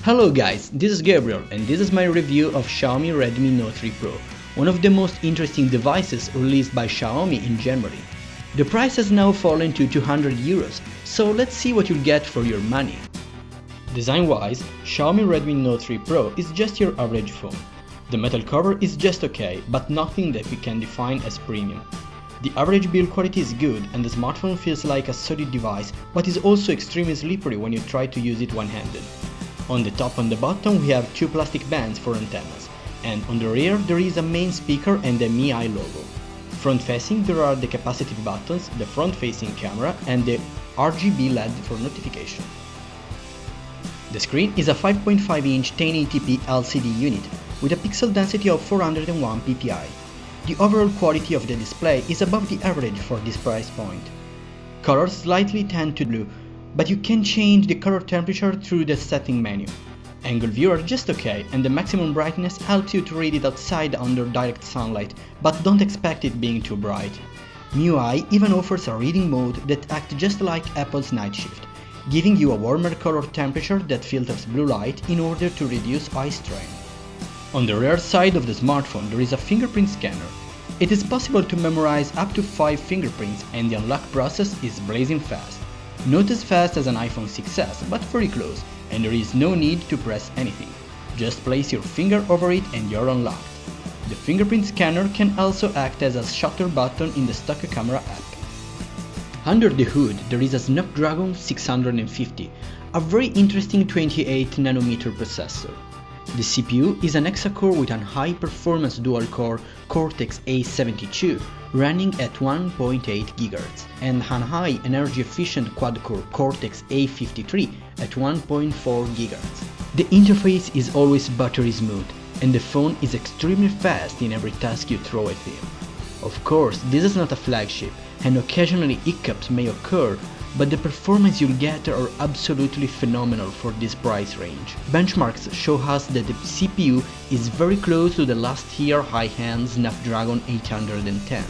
Hello guys, this is Gabriel and this is my review of Xiaomi Redmi Note 3 Pro, one of the most interesting devices released by Xiaomi in January. The price has now fallen to €200, so let's see what you'll get for your money. Design-wise, Xiaomi Redmi Note 3 Pro is just your average phone. The metal cover is just okay, but nothing that we can define as premium. The average build quality is good and the smartphone feels like a solid device, but is also extremely slippery when you try to use it one-handed. On the top and the bottom we have two plastic bands for antennas, and on the rear there is a main speaker and the MIUI logo. Front-facing there are the capacitive buttons, the front-facing camera and the RGB LED for notification. The screen is a 5.5-inch 1080p LCD unit with a pixel density of 401 ppi. The overall quality of the display is above the average for this price point. Colors slightly tend to blue, but you can change the color temperature through the setting menu. Angle view are just okay, and the maximum brightness helps you to read it outside under direct sunlight, but don't expect it being too bright. MIUI even offers a reading mode that acts just like Apple's night shift, giving you a warmer color temperature that filters blue light in order to reduce eye strain. On the rear side of the smartphone there is a fingerprint scanner. It is possible to memorize up to 5 fingerprints and the unlock process is blazing fast. Not as fast as an iPhone 6s, but very close, and there is no need to press anything. Just place your finger over it and you're unlocked. The fingerprint scanner can also act as a shutter button in the stock camera app. Under the hood there is a Snapdragon 650, a very interesting 28nm processor. The CPU is an Hexacore with a high-performance dual-core Cortex-A72 running at 1.8 GHz and an high energy-efficient quad-core Cortex-A53 at 1.4 GHz. The interface is always buttery smooth, and the phone is extremely fast in every task you throw at it. Of course, this is not a flagship, and occasionally hiccups may occur, but the performance you'll get are absolutely phenomenal for this price range. Benchmarks show us that the CPU is very close to the last year high-end Snapdragon 810.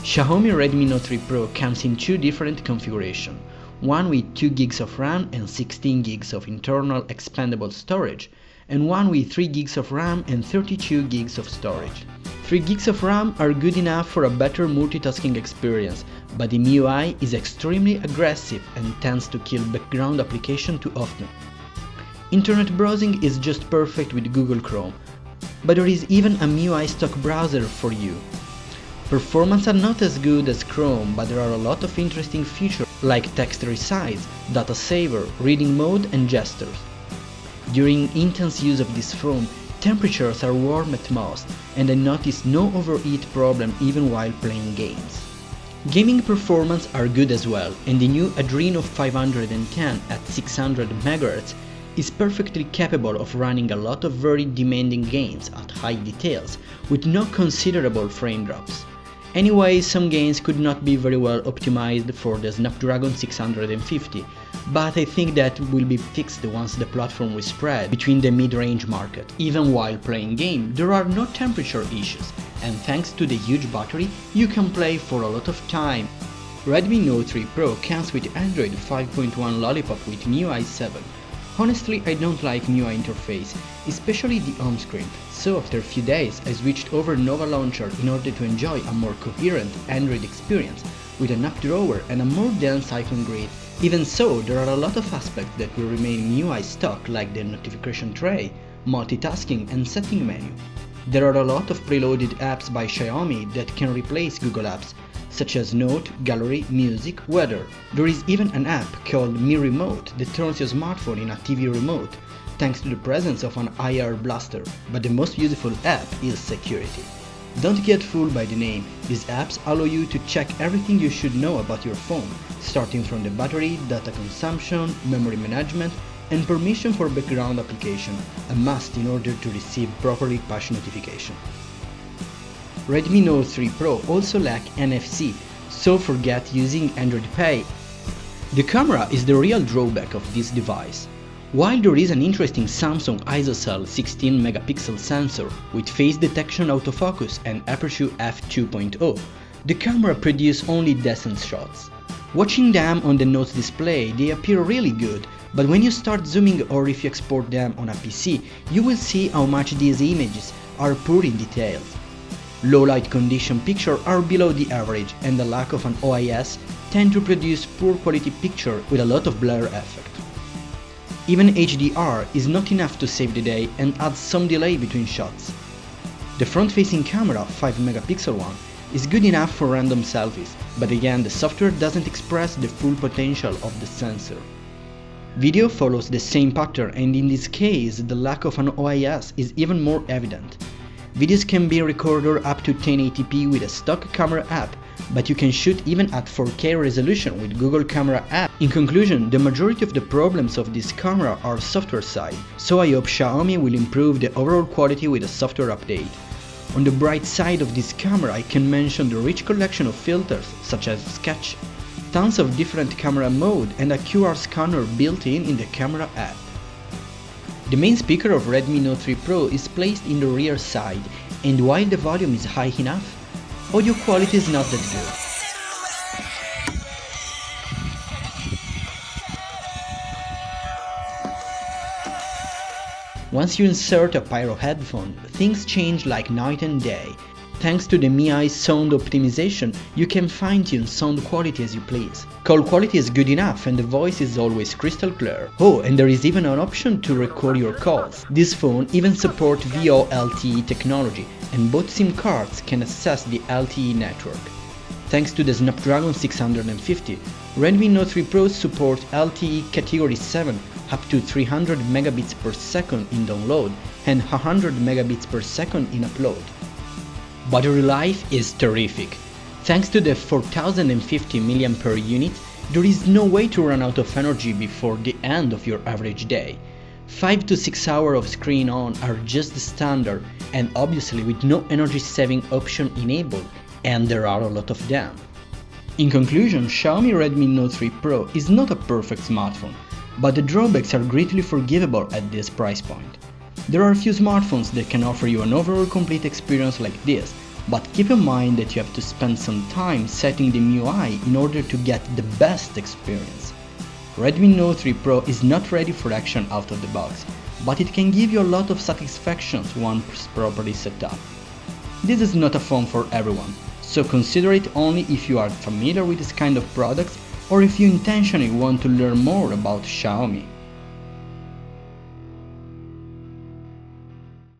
Xiaomi Redmi Note 3 Pro comes in two different configurations, one with 2 GB of RAM and 16 GB of internal expandable storage, and one with 3 GB of RAM and 32 GB of storage. 3 GB of RAM are good enough for a better multitasking experience, but the MIUI is extremely aggressive and tends to kill background application too often. Internet browsing is just perfect with Google Chrome, but there is even a MIUI stock browser for you. Performance are not as good as Chrome, but there are a lot of interesting features like text resize, data saver, reading mode and gestures. During intense use of this phone, temperatures are warm at most, and I noticed no overheat problem even while playing games. Gaming performance are good as well, and the new Adreno 510 at 600 MHz is perfectly capable of running a lot of very demanding games at high details with no considerable frame drops. Anyway, some games could not be very well optimized for the Snapdragon 650, but I think that will be fixed once the platform will spread between the mid-range market. Even while playing game, there are no temperature issues, and thanks to the huge battery, you can play for a lot of time. Redmi Note 3 Pro comes with Android 5.1 Lollipop with MIUI 7. Honestly, I don't like MIUI interface, especially the home screen, so after a few days I switched over Nova Launcher in order to enjoy a more coherent Android experience with an app drawer and a more dense icon grid. Even so, there are a lot of aspects that will remain MIUI stock, like the notification tray, multitasking and setting menu. There are a lot of preloaded apps by Xiaomi that can replace Google Apps, such as Note, Gallery, Music, Weather. There is even an app called Mi Remote that turns your smartphone in a TV remote, thanks to the presence of an IR blaster. But the most useful app is security. Don't get fooled by the name, these apps allow you to check everything you should know about your phone, starting from the battery, data consumption, memory management, and permission for background application, a must in order to receive properly push notification. Redmi Note 3 Pro also lacks NFC, so forget using Android Pay. The camera is the real drawback of this device. While there is an interesting Samsung Isocell 16-megapixel sensor with face detection autofocus and aperture f2.0, the camera produces only decent shots. Watching them on the Note display, they appear really good, But when you start zooming or if you export them on a PC, you will see how much these images are poor in details. Low light condition pictures are below the average, and the lack of an OIS tend to produce poor quality picture with a lot of blur effect. Even HDR is not enough to save the day and adds some delay between shots. The front-facing camera, 5-megapixel one, is good enough for random selfies, but again the software doesn't express the full potential of the sensor. Video follows the same pattern, and in this case the lack of an OIS is even more evident. Videos can be recorded up to 1080p with a stock camera app, but you can shoot even at 4K resolution with Google Camera app. In conclusion, the majority of the problems of this camera are software side, so I hope Xiaomi will improve the overall quality with a software update. On the bright side of this camera, I can mention the rich collection of filters such as Sketch, tons of different camera mode and a QR scanner built in the camera app. The main speaker of Redmi Note 3 Pro is placed in the rear side, and while the volume is high enough, audio quality is not that good. Once you insert a Pyro headphone, things change like night and day. Thanks to the MIUI sound optimization, you can fine-tune sound quality as you please. Call quality is good enough and the voice is always crystal clear. Oh, and there is even an option to record your calls. This phone even supports VoLTE technology, and both SIM cards can access the LTE network. Thanks to the Snapdragon 650, Redmi Note 3 Pro supports LTE Category 7 up to 300 megabits per second in download and 100 megabits per second in upload. Battery life is terrific. Thanks to the 4050 mAh unit, there is no way to run out of energy before the end of your average day. 5 to 6 hours of screen on are just the standard, and obviously with no energy saving option enabled, and there are a lot of them. In conclusion, Xiaomi Redmi Note 3 Pro is not a perfect smartphone, but the drawbacks are greatly forgivable at this price point. There are a few smartphones that can offer you an overall complete experience like this, but keep in mind that you have to spend some time setting the MIUI in order to get the best experience. Redmi Note 3 Pro is not ready for action out of the box, but it can give you a lot of satisfactions once properly set up. This is not a phone for everyone, so consider it only if you are familiar with this kind of products or if you intentionally want to learn more about Xiaomi.